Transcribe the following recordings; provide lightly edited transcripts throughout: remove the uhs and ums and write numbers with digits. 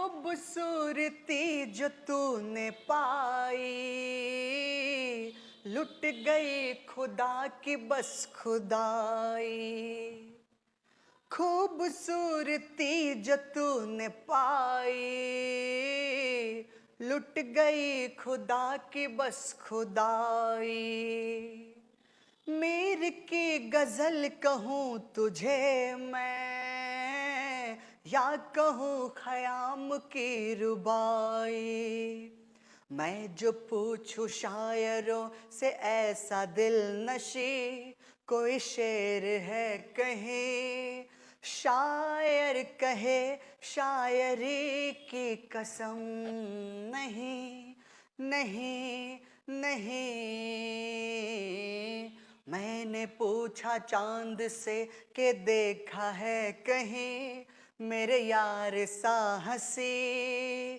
खूबसूरती जो तूने पाई, लुट गई खुदा की बस खुदाई। खूबसूरती जो तूने पाई, लुट गई खुदा की बस खुदाई। मीर की गजल कहूँ तुझे मैं, या कहूँ खयाम की रुबाई। मैं जो पूछूं शायरों से ऐसा दिल नशी, कोई शेर है कहीं, शायर कहे शायरी की कसम नहीं, नहीं, नहीं। मैंने पूछा चांद से कि देखा है कहीं मेरे यार सा हंसी,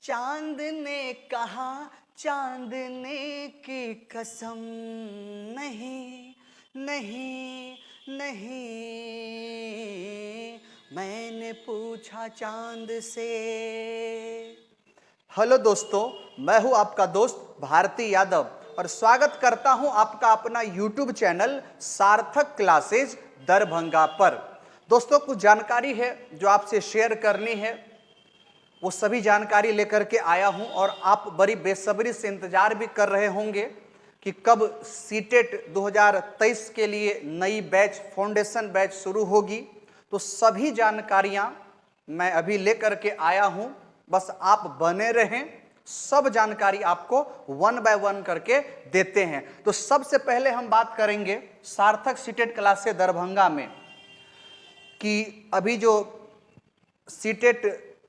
चांद ने कहा चांदने की कसम नहीं, नहीं, नहीं। मैंने पूछा चांद से। हेलो दोस्तों, मैं हूं आपका दोस्त भारती यादव और स्वागत करता हूं आपका अपना YouTube चैनल सार्थक क्लासेज दरभंगा पर। दोस्तों, कुछ जानकारी है जो आपसे शेयर करनी है, वो सभी जानकारी लेकर के आया हूं और आप बड़ी बेसब्री से इंतजार भी कर रहे होंगे कि कब सीटेट 2023 के लिए नई बैच फाउंडेशन बैच शुरू होगी। तो सभी जानकारियां मैं अभी लेकर के आया हूं, बस आप बने रहें, सब जानकारी आपको वन बाय वन करके देते हैं। तो सबसे पहले हम बात करेंगे सार्थक सीटेट क्लास से दरभंगा में कि अभी जो सीटेट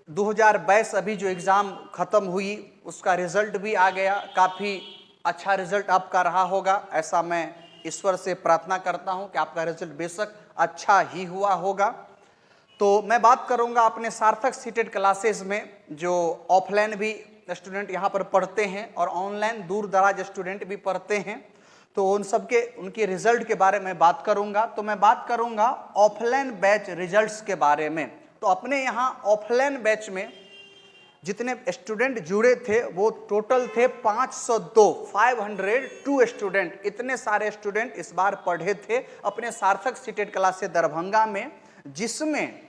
2022 अभी जो एग्ज़ाम ख़त्म हुई उसका रिज़ल्ट भी आ गया। काफ़ी अच्छा रिज़ल्ट आपका रहा होगा, ऐसा मैं ईश्वर से प्रार्थना करता हूं कि आपका रिज़ल्ट बेशक अच्छा ही हुआ होगा। तो मैं बात करूंगा अपने सार्थक सीटेट क्लासेस में जो ऑफलाइन भी स्टूडेंट यहाँ पर पढ़ते हैं और ऑनलाइन दूर दराज स्टूडेंट भी पढ़ते हैं, तो उन सब के उनके रिजल्ट के बारे में बात करूंगा। तो मैं बात करूंगा ऑफलाइन बैच रिजल्ट्स के बारे में। तो अपने यहाँ ऑफलाइन बैच में जितने स्टूडेंट जुड़े थे वो टोटल थे 502 स्टूडेंट। इतने सारे स्टूडेंट इस बार पढ़े थे अपने सार्थक सीटेट क्लास से दरभंगा में, जिसमें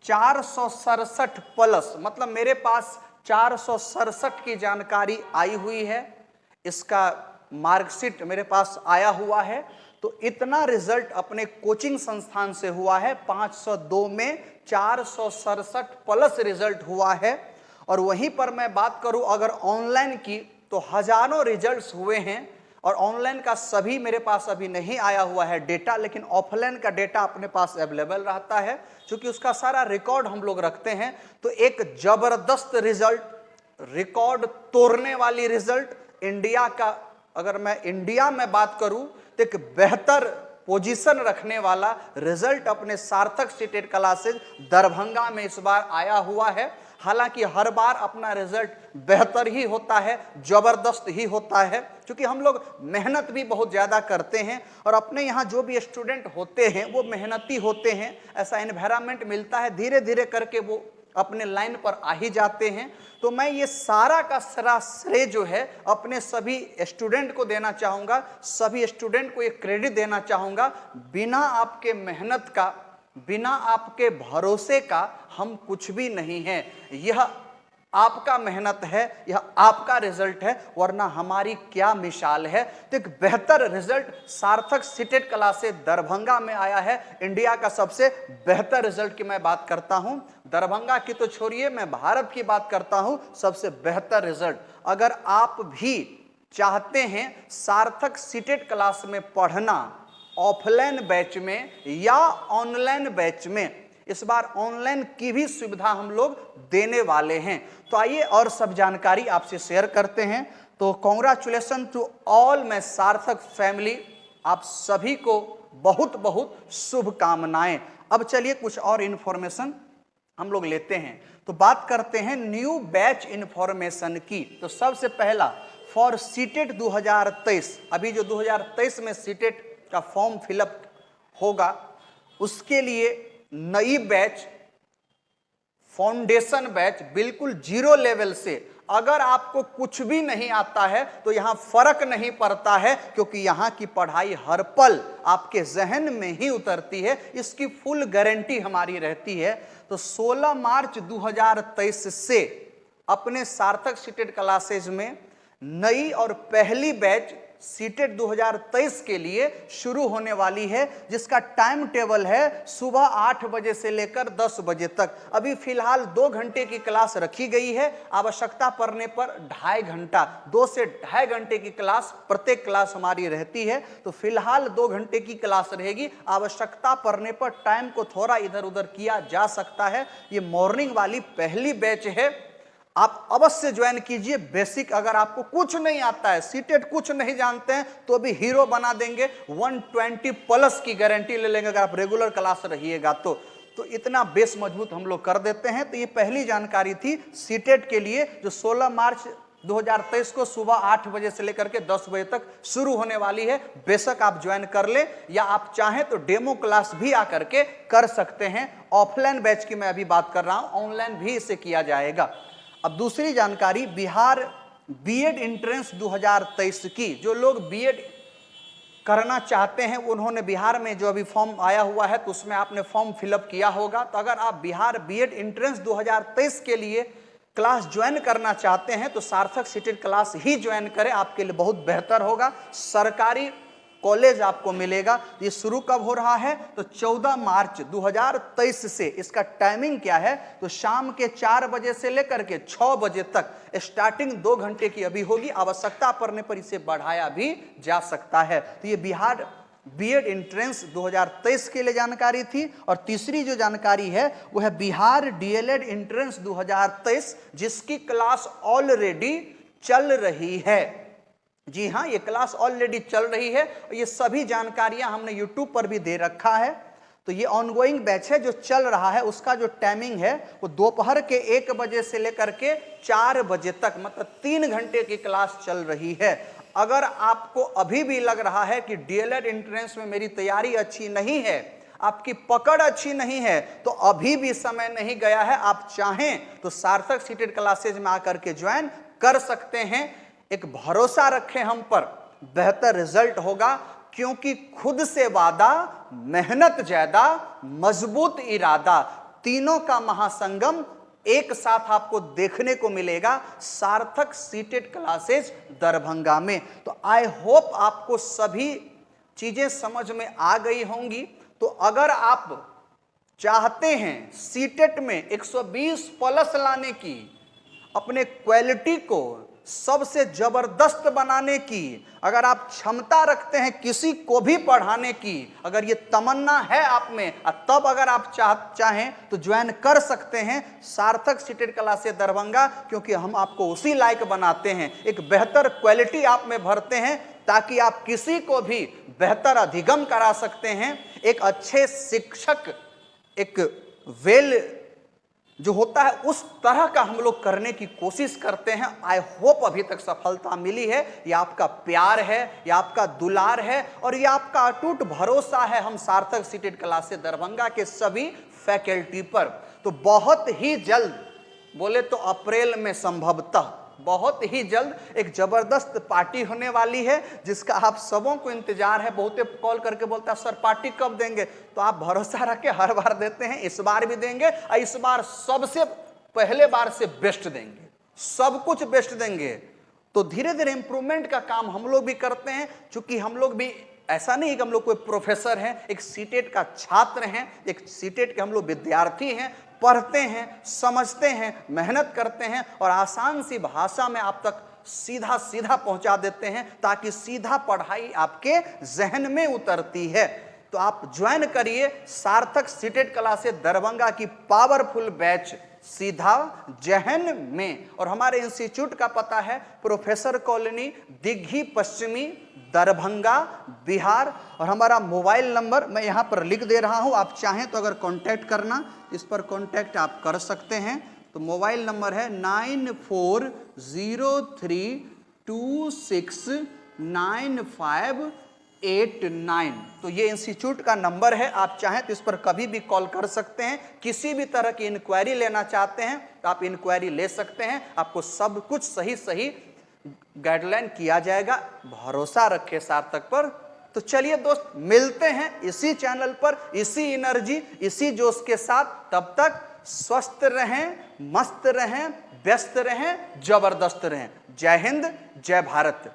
467 प्लस, मतलब मेरे पास 467 की जानकारी आई हुई है, इसका मार्कशीट मेरे पास आया हुआ है। तो इतना रिजल्ट अपने कोचिंग संस्थान से हुआ है, 502 में 467 प्लस रिजल्ट हुआ है। और वहीं पर मैं बात करूं अगर ऑनलाइन की तो हजारों रिजल्ट्स हुए हैं और ऑनलाइन का सभी मेरे पास अभी नहीं आया हुआ है डेटा, लेकिन ऑफलाइन का डेटा अपने पास अवेलेबल रहता है क्योंकि उसका सारा रिकॉर्ड हम लोग रखते हैं। तो एक जबरदस्त रिजल्ट, रिकॉर्ड तोड़ने वाली रिजल्ट इंडिया का, अगर मैं इंडिया में बात करूं तो एक बेहतर पोजीशन रखने वाला रिजल्ट अपने सार्थक सीटेट क्लासेज दरभंगा में इस बार आया हुआ है। हालांकि हर बार अपना रिजल्ट बेहतर ही होता है, जबरदस्त ही होता है, क्योंकि हम लोग मेहनत भी बहुत ज़्यादा करते हैं और अपने यहाँ जो भी स्टूडेंट होते हैं वो मेहनती होते हैं। ऐसा एनवायरनमेंट मिलता है, धीरे धीरे करके वो अपने लाइन पर आ ही जाते हैं। तो मैं ये सारा का सारा श्रेय जो है अपने सभी स्टूडेंट को देना चाहूँगा, सभी स्टूडेंट को ये क्रेडिट देना चाहूँगा। बिना आपके मेहनत का, बिना आपके भरोसे का हम कुछ भी नहीं हैं। यह आपका मेहनत है, यह आपका रिजल्ट है, वरना हमारी क्या मिसाल है। तो एक बेहतर रिजल्ट सार्थक सीटेट क्लास से दरभंगा में आया है, इंडिया का सबसे बेहतर रिजल्ट की मैं बात करता हूं। दरभंगा की तो छोड़िए, मैं भारत की बात करता हूं, सबसे बेहतर रिजल्ट। अगर आप भी चाहते हैं सार्थक सीटेट क्लास में पढ़ना, ऑफलाइन बैच में या ऑनलाइन बैच में, इस बार ऑनलाइन की भी सुविधा हम लोग देने वाले हैं। तो आइए और सब जानकारी आपसे शेयर करते हैं। तो कॉन्ग्रेचुलेसन टू ऑल माय सार्थक फैमिली, आप सभी को बहुत बहुत शुभकामनाएं। अब चलिए कुछ और इंफॉर्मेशन हम लोग लेते हैं। तो बात करते हैं न्यू बैच इंफॉर्मेशन की। तो सबसे पहला फॉर सीटेट 2023, अभी जो 2023 में सीटेट का फॉर्म फिलअप होगा उसके लिए नई बैच फाउंडेशन बैच बिल्कुल जीरो लेवल से, अगर आपको कुछ भी नहीं आता है तो यहां फर्क नहीं पड़ता है, क्योंकि यहां की पढ़ाई हर पल आपके जहन में ही उतरती है, इसकी फुल गारंटी हमारी रहती है। तो 16 मार्च 2023 से अपने सार्थक सीटेट क्लासेज में नई और पहली बैच सीटेट 2023 के लिए शुरू होने वाली है, जिसका टाइम टेबल है सुबह 8 बजे से लेकर 10 बजे तक। अभी फिलहाल 2 घंटे की क्लास रखी गई है, आवश्यकता पड़ने पर 2.5 घंटा, 2 से 2.5 घंटे की क्लास प्रत्येक क्लास हमारी रहती है। तो फिलहाल 2 घंटे की क्लास रहेगी, आवश्यकता पड़ने पर टाइम को थोड़ा इधर उधर किया जा सकता है। ये मॉर्निंग वाली पहली बैच है, आप अवश्य ज्वाइन कीजिए। बेसिक अगर आपको कुछ नहीं आता है, सीटेट कुछ नहीं जानते हैं, तो भी हीरो बना देंगे, 120 प्लस की गारंटी ले लेंगे अगर आप रेगुलर क्लास रहिएगा तो इतना बेस मजबूत हम लोग कर देते हैं। तो ये पहली जानकारी थी सीटेट के लिए, जो 16 मार्च 2023 को सुबह 8 बजे से लेकर के 10 बजे तक शुरू होने वाली है। बेशक आप ज्वाइन कर ले, या आप चाहें तो डेमो क्लास भी आकर के कर सकते हैं। ऑफलाइन बैच की मैं अभी बात कर रहा हूं, ऑनलाइन भी इसे किया जाएगा। अब दूसरी जानकारी बिहार बीएड एंट्रेंस 2023 की, जो लोग बीएड करना चाहते हैं उन्होंने बिहार में जो अभी फॉर्म आया हुआ है तो उसमें आपने फॉर्म फिलअप किया होगा। तो अगर आप बिहार बीएड एंट्रेंस 2023 के लिए क्लास ज्वाइन करना चाहते हैं तो सार्थक सीटेट क्लास ही ज्वाइन करें, आपके लिए बहुत बेहतर होगा। सरकारी कॉलेज आपको मिलेगा। ये शुरू कब हो रहा है? तो 14 मार्च 2023 से। इसका टाइमिंग क्या है? तो शाम के 4 बजे से लेकर के 6 बजे तक, स्टार्टिंग 2 घंटे की अभी होगी, आवश्यकता पड़ने पर इसे बढ़ाया भी जा सकता है। तो ये बिहार बीएड एंट्रेंस 2023 के लिए जानकारी थी। और तीसरी जो जानकारी है वो है बिहार डीएलएड एंट्रेंस 2023, जिसकी क्लास ऑलरेडी चल रही है। जी हाँ, ये क्लास ऑलरेडी चल रही है और ये सभी जानकारियां हमने YouTube पर भी दे रखा है। तो ये ऑनगोइंग बैच है जो चल रहा है, उसका जो टाइमिंग है वो दोपहर के 1 बजे से लेकर के 4 बजे तक, मतलब 3 घंटे की क्लास चल रही है। अगर आपको अभी भी लग रहा है कि डीएलएड एंट्रेंस में मेरी तैयारी अच्छी नहीं है, आपकी पकड़ अच्छी नहीं है, तो अभी भी समय नहीं गया है। आप चाहें तो सार्थक सीटेट क्लासेज में आकर के ज्वाइन कर सकते हैं। एक भरोसा रखें हम पर, बेहतर रिजल्ट होगा, क्योंकि खुद से वादा, मेहनत ज्यादा, मजबूत इरादा, तीनों का महासंगम एक साथ आपको देखने को मिलेगा सार्थक सीटेट क्लासेज दरभंगा में। तो आई होप आपको सभी चीजें समझ में आ गई होंगी। तो अगर आप चाहते हैं सीटेट में 120 प्लस लाने की, अपने क्वालिटी को सबसे जबरदस्त बनाने की, अगर आप क्षमता रखते हैं किसी को भी पढ़ाने की, अगर ये तमन्ना है आप में, तब अगर आप चाहें तो ज्वाइन कर सकते हैं सार्थक सीटेट क्लासेज दरभंगा, क्योंकि हम आपको उसी लायक बनाते हैं, एक बेहतर क्वालिटी आप में भरते हैं, ताकि आप किसी को भी बेहतर अधिगम करा सकते हैं। एक अच्छे शिक्षक, एक वेल जो होता है, उस तरह का हम लोग करने की कोशिश करते हैं। आई होप अभी तक सफलता मिली है। ये आपका प्यार है, ये आपका दुलार है, और ये आपका अटूट भरोसा है हम सार्थक सीटेट क्लासेज दरभंगा के सभी फैकल्टी पर। तो बहुत ही जल्द, बोले तो अप्रैल में संभवतः बहुत ही जल्द एक जबरदस्त पार्टी होने वाली है, जिसका आप सबों को इंतजार है। बहुते कॉल करके बोलता है सर पार्टी कब देंगे? तो आप भरोसा रखें, हर बार देते हैं, इस बार भी देंगे, और इस बार सबसे पहले बार से बेस्ट देंगे, सब कुछ बेस्ट देंगे। तो धीरे धीरे इंप्रूवमेंट का काम हम लोग भी करते हैं, क्योंकि हम लोग भी ऐसा नहीं कि हम लोग कोई प्रोफेसर हैं, एक सीटेट का छात्र हैं, एक सीटेट के हम लोग विद्यार्थी हैं, पढ़ते हैं, समझते हैं, मेहनत करते हैं, और आसान सी भाषा में आप तक सीधा सीधा पहुंचा देते हैं, ताकि सीधा पढ़ाई आपके जहन में उतरती है। तो आप ज्वाइन करिए सार्थक सीटेट क्लासेज दरभंगा की पावरफुल बैच सीधा जहन में। और हमारे इंस्टीट्यूट का पता है प्रोफेसर कॉलोनी, दिग्घी पश्चिमी, दरभंगा, बिहार। और हमारा मोबाइल नंबर मैं यहाँ पर लिख दे रहा हूँ, आप चाहें तो अगर कांटेक्ट करना, इस पर कांटेक्ट आप कर सकते हैं। तो मोबाइल नंबर है 94032695 89। तो ये इंस्टीट्यूट का नंबर है, आप चाहें तो इस पर कभी भी कॉल कर सकते हैं। किसी भी तरह की इंक्वायरी लेना चाहते हैं तो आप इंक्वायरी ले सकते हैं, आपको सब कुछ सही सही गाइडलाइन किया जाएगा। भरोसा रखें सार्थक पर। तो चलिए दोस्त, मिलते हैं इसी चैनल पर, इसी एनर्जी, इसी जोश के साथ। तब तक स्वस्थ रहें, मस्त रहें, व्यस्त रहें, जबरदस्त रहें। जय हिंद, जय भारत।